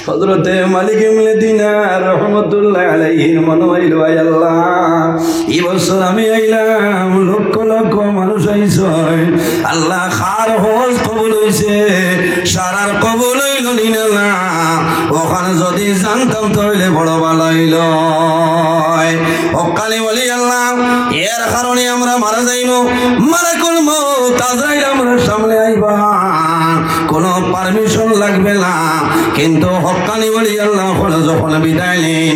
হযরতে মালিক ইবনে দিনার রাহমাতুল্লাহ আলাইহির মনে হইল আল্লাহ এই বছর আমি আইলাম লক্ষ লক্ষ মানুষ আইছে আল্লাহ খার হজ কবুল হইছে সারার কবুল হইল না ওখানে যদি জানতাম তাহলে বড় ভালো হইল ওকালে বলি আল্লাহ এর কারণে আমরা মারা যাইব মালাকুল মউত আজরাইল আমরা সামনে আইবা কোনো পারমিশন লাগবে না কিন্তু হক্কানি বলি আল্লাহ যখন বিদায় নেন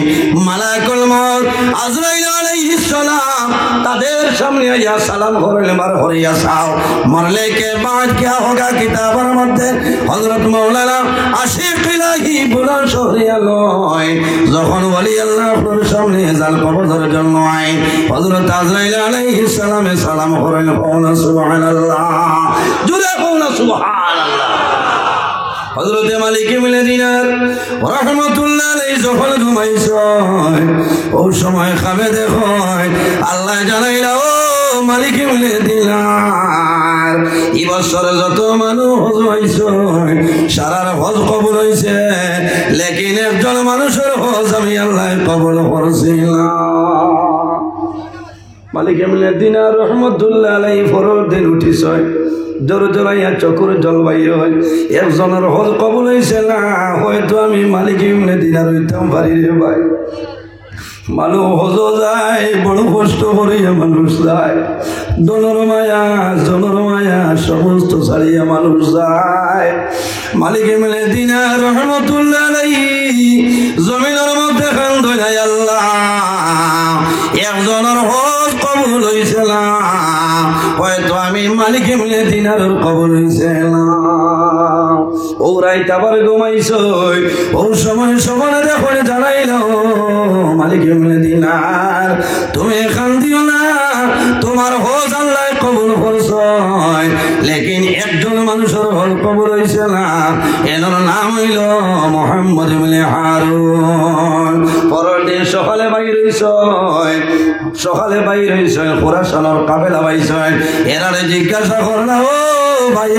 মালাকুল মউত আজরাইল আলাইহিস সালাম তাদের সামনে আইয়া সালাম করলেন বার হইয়া সাও মরলে কে বাদ क्या होगा কিতাবের মধ্যে হযরত মাওলানা আশিক ইলাহি বুলান শহরিয়া লয় যখন ওলি আল্লাহর সামনে জাল কবরের জন্য আই হযরত আজরাইল আলাইহিস সালামে সালাম করেন কওনা সুবহানাল্লাহ জুরে কওনা সুবহানাল্লাহ হযরতে মালিক ইবনে দিনার রাহমাতুল্লাহ আলাইহি যখন ঘুমাইছে ওই সময় খাবে দেখো আল্লাহ জানাইলা ও মালিক ইবনে দিনার এই বছরে যত মানুষ হজ হইছে সারার হজ কবুল হইছে লেকিন একজন মানুষের হজ আমি আল্লাহ কবুল করছিলাম মালিক ইবনে দিনার রাহমাতুল্লাহ আলাইহি ফরর দিন উঠিছে জোর জোরাইয়া চকুর জল বাইর হয় একজনের হজ কবুল হইছে না হয়তো আমি মালিক ইবনে দিনার হইতাম পারি রে ভাই মানুষ হজ যায় বড় কষ্ট করিয়া মানুষ যায় জনের মায়া সমস্ত ছাড়িয়া মানুষ যায় মালিক ইবনে দিনার রাহমাতুল্লাহ আলাইহি জমিনের মধ্যে কান্দে নাই আল্লাহ একজনের হজ কবুল হইছে না হয়তো আমি মালিক ইবনে দিনার কবুল হইছে না ও রাইত আবার ঘুমাইছ ও সময় সবার দেখো জানাইল মালিক ইবনে দিনার তুমি কান্দিও না তোমার হজ আল্লাহ কবুল করছে লেকিন একজন মানুষের হজ কবুল হইছে না এর নাম হইল মুহাম্মদ ইবনে হারুন পরের দিন সকালে বাইর হইছে খুরাসানের কাফেলা বাইছে এরারে জিজ্ঞাসা করলা ও ভাই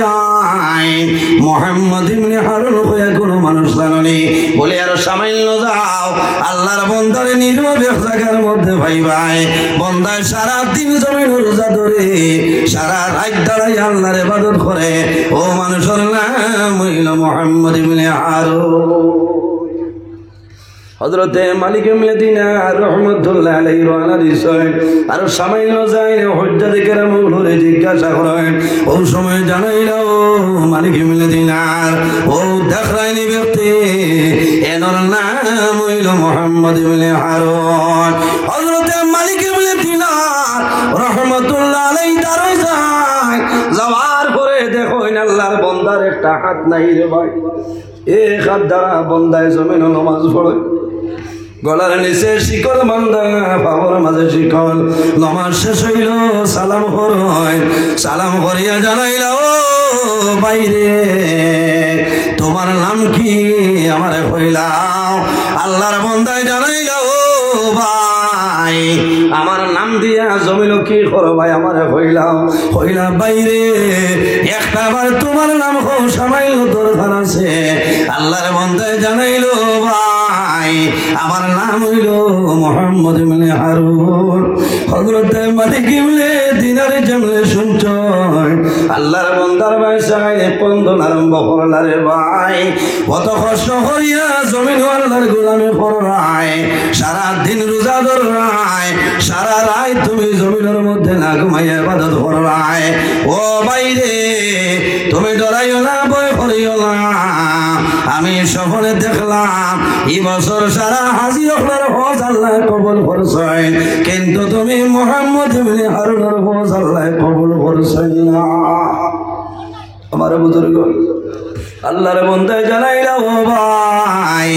মুহাম্মদ ইবনে হারুন কইয়া কোন মানুষ জানেনি বলে আর সামান্য যাও আল্লাহর বান্দারে নির্মম এক জায়গার মধ্যে ভাই বান্দায় সারা দিন জমিন রোজা ধরে সারা রাত দাঁড়াই আল্লাহর ইবাদত করে ও মানুষের নাম হইল মুহাম্মদ ইবনে হারুন হযরতে মালিক ইবনে দিনার রাহমাতুল্লাহ আলাইহি রওনা দিছেন আর সামান্য যায় হজ্জাতে কেরামগুলোরে জিজ্ঞাসা করেন ওই সময় জানাইলো মালিক ইবনে দিনার ও দেখরাইনি ব্যক্তি এনার নাম হইল মুহাম্মদ ইবনে হারুন হযরতে মালিক ইবনে দিনার রাহমাতুল্লাহ আলাইহি দাঁড়ায় যায় যাওয়ার পরে দেখো আল্লাহর বান্দার একটা হাত নাই রে ভাই এক হাত দ্বারা বান্দায় জমিনে নামাজ পড়ে গলার নিচে শিকল বান্ধা পাওয়ার মাঝে শিকল নামাজ শেষ হইল সালাম করয় সালাম করিয়া জানাইল ও বাইরে তোমার নাম কি আমারে কইলাও আল্লাহর বান্দায় জানাইল ও ভাই আমার নাম দিয়া জমিল কি করো ভাই আমারে কইলা বাইরে একটা বার তোমার নাম হো সামাইল দরকার আছে আল্লাহর বান্দায় জানাইল ভাই আমার নাম হইল মুহাম্মদ ইবনে হারুন হযরতে মালিক ইবনে দিনার যেমনে শুনছ আল্লাহর বান্দার ভাষায় কন্দন আরম্ভ করলা রে ভাই কত কষ্ট করিয়া জমিন আল্লাহর গোলামি করায় সারা দিন রোজা ধরায় সারা রাত তুমি জমিনের মধ্যে না ঘুমাইয়া ইবাদত করায় ও বাইরে তুমি ডরাইও না ভয় করিও না আমি সফলে দেখলাম এই বছর সারা হাজি আপনার হজ আল্লাহ কবুল করছে কিন্তু তুমি মুহাম্মদ ইবনে হারুনের হজ আল্লাহ কবুল করছে না আমার বুজুর্গ আল্লাহর বান্দায় জানাইলা ও ভাই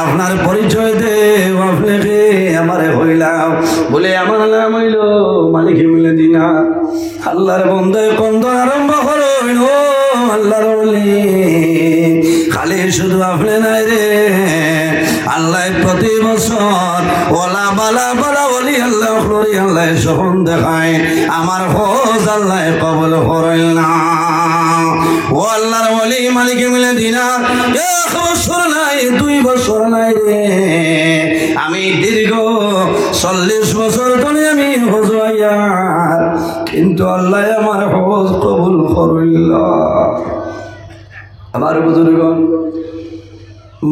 আপনার পরিচয় দে আপনি কে আমারে হইলাও বলে আমার নাম হইল মালিক ইবনে দিনার আল্লাহর বান্দায় কন্দন আরম্ভ করলেন ও আল্লাহর ওলি খালি শুধু আপনি নাই রে আল্লাহ প্রতি বছর ওলা বালা বালা ওলি আল্লাহ ওলি আল্লাহ সপন দেখায় আমার হজ আল্লাহ কবুল করেন না ও আল্লাহর ওলি মালিক ইবনে দিনার এক বছর নাই 2 বছর নাই রে, আমি দীর্ঘ 40 বছর ধরে আমি হজ হইয়া, কিন্তু আল্লাহ আমার হজ কবুল করিল। আমার বুজুর্গণ,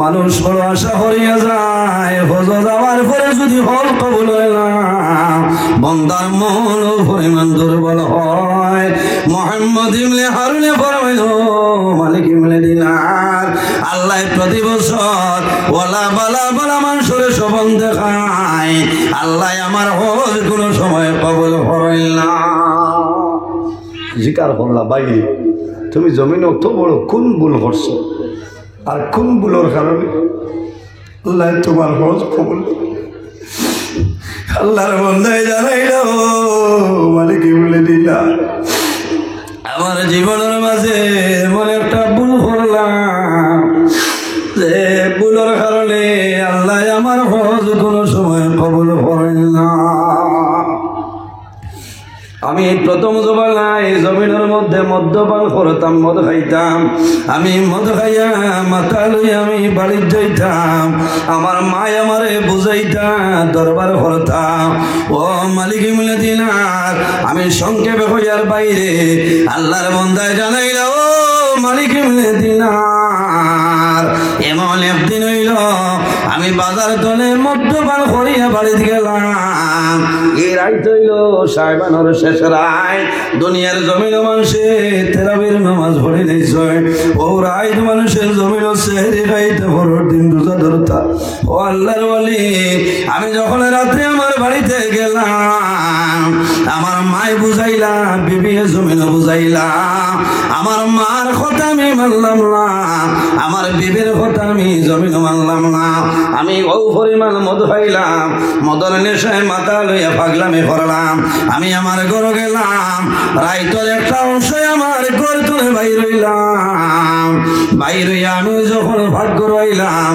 মানুষ বড় আশা করিয়া যায়, হজ যাওয়ার পরে যদি হল কবুল হয় না, বন্দার মন পরিমাণ দুর্বল হয়। মুহাম্মদ ইবনে হারুনে ফরমাইল, মালিক ইবনে দিনার, আল্লাহ প্রতি বছর ওয়ালা বালা বালা মানুষের স্বপ্ন দেখায়, আল্লাহ আমার হজ কোনো সময় কবুল করেন না। জিকার করলা বাইরে, তুমি জমিন অত বড় কোন ভুল করছো, আর কোন ভুলের কারণে আল্লাহ তোমার হজ কবুল। আল্লাহর বন্দায় জানাইল, মালিক ইবনে দিনার, আমার জীবনের মাঝে এমন একটা ভুল করলাম যে ভুলের কারণে আল্লাহ আমার হজ কোনো সময় কবুল করেন না। আমি প্রথম জমানায় জমিনের মধ্যে মদ্যপান করতাম, মদ খাইতাম। আমি মদ খাইয়া মাথা লইয়া আমি বাড়ির যাইতাম, আমার মায় আমারে বুঝাইতাম, দরবার করতাম। ও মালিক ইবনে দিনার, আমি সংক্ষেপে হইয়ার বাইরে আল্লাহর বন্দায় জানাইল, ও মালিক ইবনে দিনার, এমন একদিন হইল আমি বাজার তলে মদ্যপান করিয়া বাড়িতে গেলাম। এই রাইত হইল সাহেবানোর শেষ রায়, দুনিয়ার জমিন মানুষে তেরাবির নামাজ পড়ে দিয়েছে, ও রাইত মানুষের জমিন সেহরি খাইতে পরের দিন রোজা ধরতা। ও আল্লাহর ওয়ালি, আমি যখন রাত্রে আমার বাড়িতে গেলাম, আমার মায় বুঝাইলাম, বিবি জমিন বুঝাইলাম, আমার মার কথা আমি মানলাম না, আমার বিবির কথা আমি জমিন মানলাম না। আমি ও পরিমাণ মদ খাইলাম, মদর নেশায় মাথা লইয়া পাগলামি করলাম। আমি আমার ঘর গেলাম, রাইতের একটা অংশ আমার ঘর তুলে বাইর হইলাম। বাইর হইয়া আমি যখন ভাগ্য রইলাম,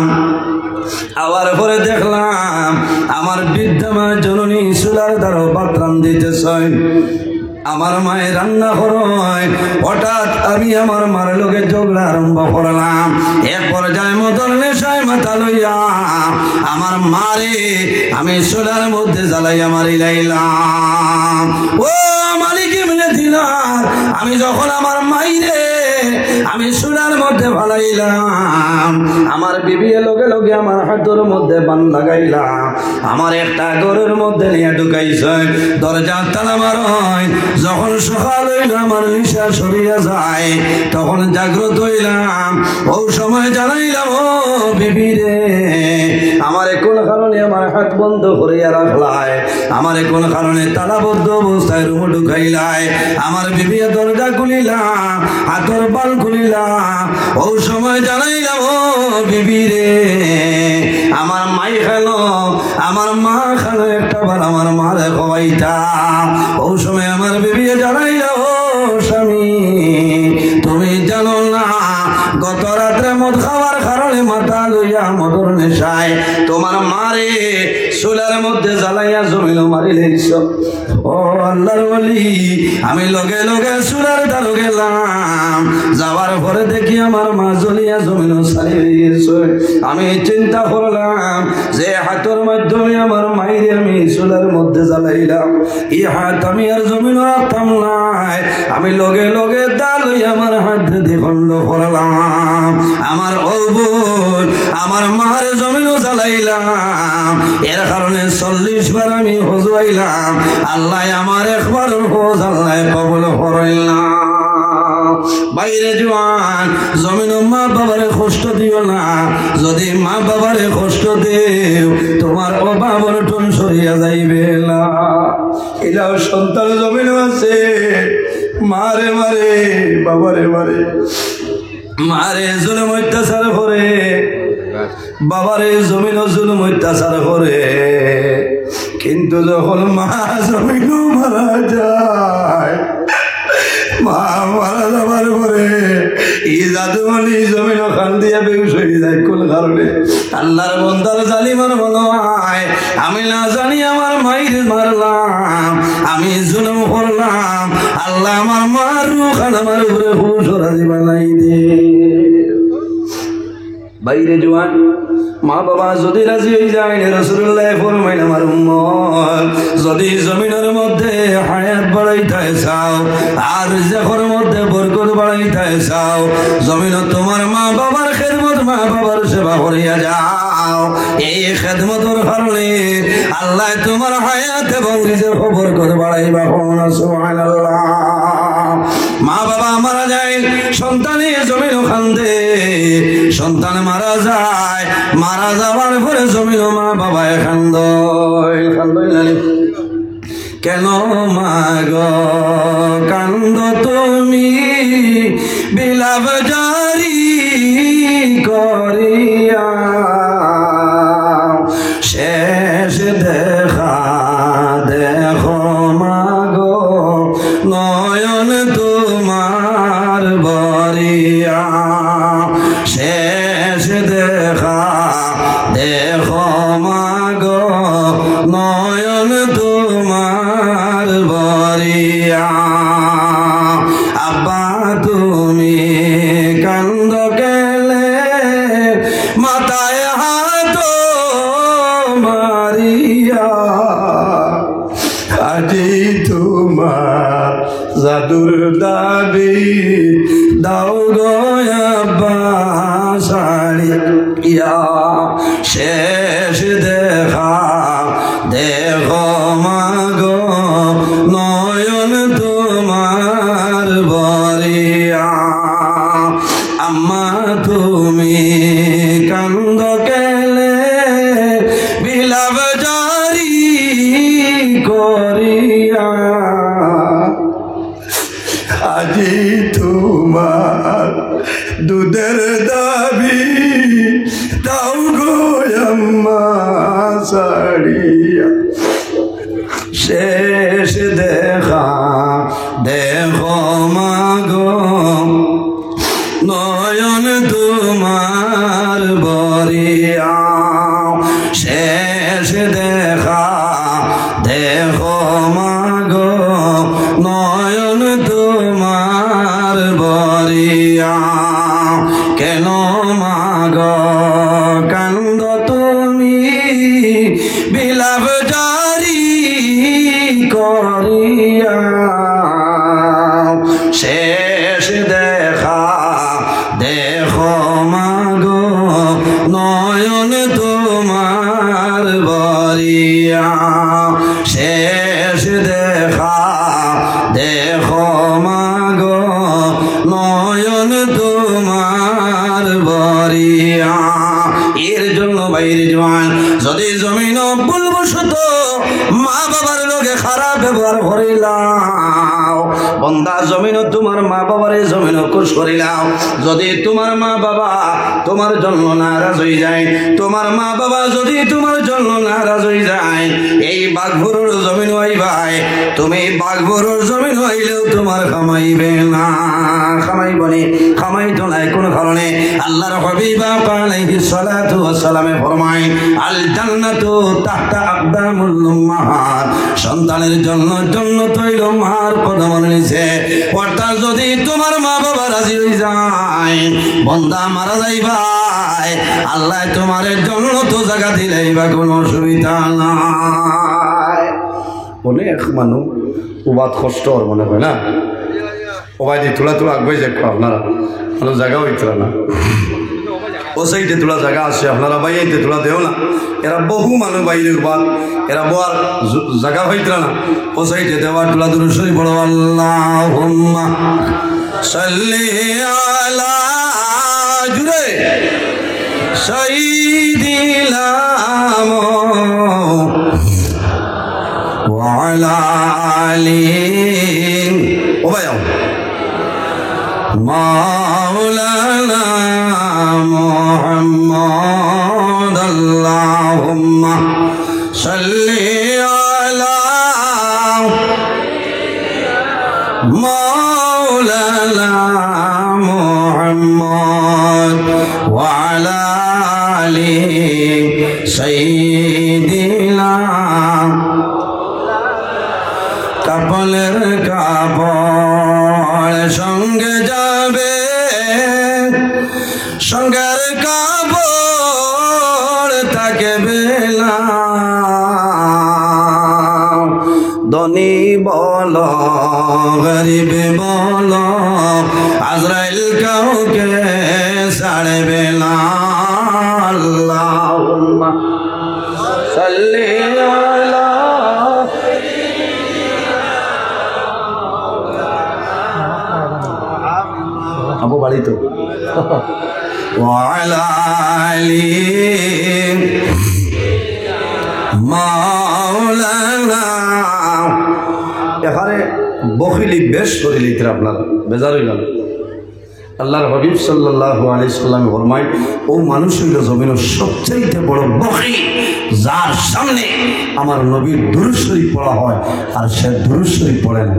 আবার পরে দেখলাম আমার বৃদ্ধা মা জননী চুলার দ্বারা পাত্রাম দিতেছে, আমার মায়ের রান্না হয়। হঠাৎ আমি আমার মার লোকে ঝগড়া আরম্ভ করলাম। এক পর্যায়ে মদর নেশায় মাথা লইয়া আমার মারে আমি চুলার মধ্যে জ্বালাইয়া মারি লাইলাম। ও মালিক ইবনে দিনার, আমি যখন আমার মাইরে আমি চুলার মধ্যে ফালাইলাম, আমার বিবি লগে লগে আমার হাতের মধ্যে বান লাগাইলাম, আমার একটা ঘরের মধ্যে নিয়ে ঢুকাইছে, দরজা তালা মারয়। যখন সকাল হইল আমার নিশা সরিয়া যায়, তখন জাগ্রত হইলাম। ও সময় জানাইলাম, ও বিবি রে, আমার কোন কারণে আমার হাত বন্ধ করিয়া রাখলায়, আমার কোন কারণে তালাবদ্ধ অবস্থায় রুম ঢুকাইলায়। আমার বিবি দরজা খুলিলাম, হাতর বাল খুলিলাম। ও সময় জানাইলাম, ও বিবি রে, আমার মাই খালো, আমার মা খালো, একটা বার আমার মারে খাওয়াইতাম। ও সময় আমার বিবি জানাইল, ও স্বামী, তুমি জানো না গত রাত্রে মদ খাওয়ার কারণে মাথা লইয়া মদর নেশায় তোমার মারে চুলার মধ্যে জ্বালাইয়া জমিল মারি লেগেছ। ও আল্লাহর ওলি, আমি লগে লগে চুলার দ্বারো গেলাম, যাওয়ার পরে দেখি আমার মা জ্বলিয়া জমিল সারি গেছে। আমি চিন্তা করলাম যে হাতের মাধ্যমে আমার মাইরে আমি চুলার মধ্যে জ্বালাইলাম, এই হাত আমি আর জমিন রাখতাম নাই। আমি লগে লগে দা লইয়া আমার হাত দিয়ে খন্ড করলাম। আমার ও বোন, আমার মার জমিনও জ্বালাইলাম, এর কারণে 40 বার আমি হজ হইলাম। আল্লাহ আমার একবার হজ আল্লাহ কবুল করাইলাম। বাইরে জওয়ান, জমিন মা বাবারে কষ্ট দিও না। যদি মা বাবারে কষ্ট দেও, তোমার অভাবর টন সরিয়া যাইবে না। এলাও সন্তান জমিন আছে, মারে মারে, বাবারে মারে, মারে জুলুম অত্যাচার করে, বাবারে জমিন জুলুম অত্যাচার করে। কিন্তু যখন মা জমিন মারা যায়, মা মারা যাবার পরে এই জাদুমণি জমিন খান দিয়া বেউস হয়ে যায়। কোন কারণে? আল্লাহর বন্দার জালিমার মনে হয় আমি না জানি আমার মাইরে মারলাম, আমি জুলুম করলাম। আল্লাহ আমার মার রুখান আমার উপরে হুশ রাজি বানাই দে। বাইরে জোয়ান মা বাবা যদি রাজি হয়ে যায় রাসূলুল্লাহ ফরমাইলেন আমার উম্মত যদি জমিনের মধ্যে হায়াত বাড়াইতে চাও আর রিজকের মধ্যে বরকত বাড়াইতে চাও জমিন তোমার মা বাবার খেদমত মা বাবার সেবা করিয়া যাও এই খেদমতের কারণে আল্লাহ তোমার হায়াত এবং রিজক বরকত বাড়াইবা সুবহানাল্লাহ মা বাবা মারা যায় সন্তানে জমিন কান্দে সন্তান মারা যায় মারা যাওয়ার পরে জমিন মা বাবা কান্দয় কেন মা গো কান্দ তুমি বিলাপ জারি করিয়া শেষ দেখা দেখো মা গো নয়ন তোমার বরিয়া শেষ দেখা দেখো মা গো নয়ন তোমার বরিয়া আব্বা তুমি কান্দ গেলে মাথায় হাত মারিয়া আজি তোমার জাদুর দাবি দাও গো আব্বা সারিয়া শেষ দেখা দেখো মা গো নয়ন তোমার বরিয়া আম্মা তুমি কান্দ গেলে বিলাপ জারি করিয়া আজি তোমার দুধের দাবি দাও গো আম্মা সারিয়া শেষ দেখা দেখো মা গো নয়ন তোমার বরিয়া শেষ দেখা দেখো মা গো নয়ন তোমার বরিয়া কেন মা গো কান্দ তুমি বিলাপ জারি করিয়া শেষ দেখা দেখো মা গো নয়ন তোমার বরিয়া শেষ দেখা দেখো মা গো নয়ন তোমার বরিয়া এর জন্য বাইরে জওয়ান যদি জমিন ভুলবশত মা বাবার লগে খারাপ ব্যবহার করিলাম বন্দা জমিন তোমার মা বাবারে জমিন খুশ করিলাম যদি তোমার মা বাবা তোমার জন্য নারাজ হয়ে যায় তোমার মা বাবা যদি তোমার জন্য নারাজ হয়ে যায় এই বাঘবুরুর জমিন হইবাই তুমি বাঘবুরুর জমিন হইলেও তোমার খামাইবে না খামাইবনি খামাইতো নাই কোন কারণে আল্লাহর হাবিব আলাইহিস সালাতু ওয়াস সালামে ফরমায় আল জান্নাতু তাহতা আকদামুল উম্মাহাত সন্তানের জন্য জান্নাত হইল মার কদমের নিচে অর্থাৎ যদি তোমার মা বাবা রাজি হয়ে যায় বান্দা মারা যাইবাই আল্লাহ তোমার জন্য তো জায়গা দিলেইবা কোনো অসুবিধা নাই অনেক মানুষ উবাদ কষ্ট মনে হয় না ওবাই দিয়ে তোলা তোলা আগবাই যাক আপনারা ভালো জায়গা হইতো না ও সাইডে তোলা জায়গা আছে আপনারা বাইতে তোলা দেও না এরা বহু মানুষ বাইরে উবাদ এরা বোয়ার জায়গা হইতো না ও সাইডে দেওয়ার তোলা দূর সই বড় আল্লাহুম্মা সাল্লি আলা জুরে সাইয়্যিদিনা ওয়া আলা আলিহি ও ভাই মাওলানা মুহাম্মদ আল্লাহুম্মা সাল্লি আলা মাওলানা মুহাম্মদ ওয়া আলা আলিহি সাইয়্যিদিনা কাপলের কাপড় সঙ্গে যাবে সঙ্গের কাপড় থাকবে না ধনী বল গরিব বল আজরাইল কাউকে ছাড়বে না আল্লাহুম্মা সাল্লি আলা আবু বাড়ি তো ওয়ালা আলি মাওলানা এখানে বখিলি বেশ করে লিখতে আপনার বেজার হইল আল্লাহর হাবিব সাল্লাল্লাহু আলাইহি সাল্লাম ফরমায় ও মানুষ হইল জমিনের সবচেয়ে বড় বখি যার সামনে আমার নবীর দুরূদ শরীফ পড়া হয় আর সে দুরূদ শরীফ পড়ে না।